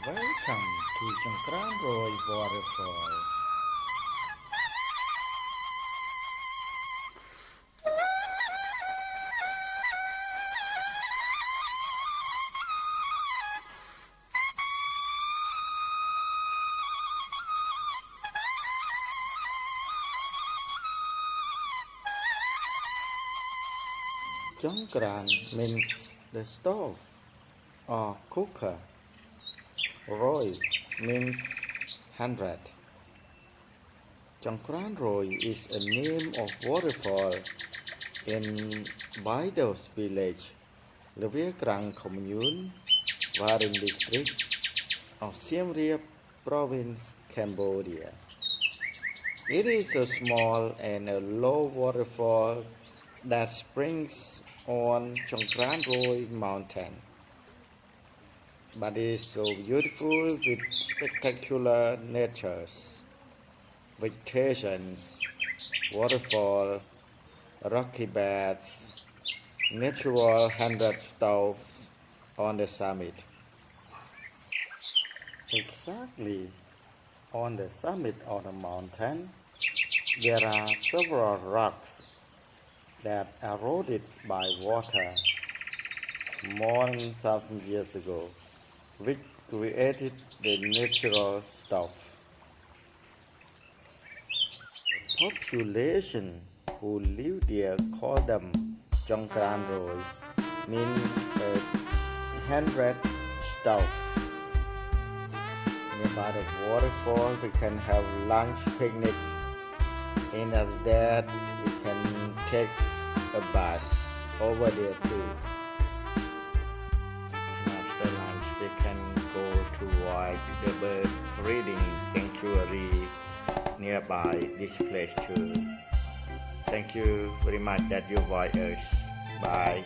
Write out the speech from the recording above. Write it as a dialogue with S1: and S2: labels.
S1: Welcome to Changkran Roy Waterfall. Changkran means the stove or cooker. Roy means 100. Changkran Roy is a name of waterfall in Baidos village, Krang commune, Varin district of Siem province, Cambodia. It is a small and a low waterfall that springs on Changkran Roy mountain, but is so beautiful with spectacular natures, vegetations, waterfall, rocky beds, natural 100 stoves on the summit. Exactly on the summit of the mountain, there are several rocks that eroded by water more than 1,000 years ago, which created the natural stuff. The population who live there call them Changkran Roy, meaning 100 stuff. Nearby the waterfall, we can have lunch picnic. And after that, we can take a bus over there too. After lunch, we can go to the bird breeding sanctuary nearby this place too. Thank you very much that you watch us. Bye.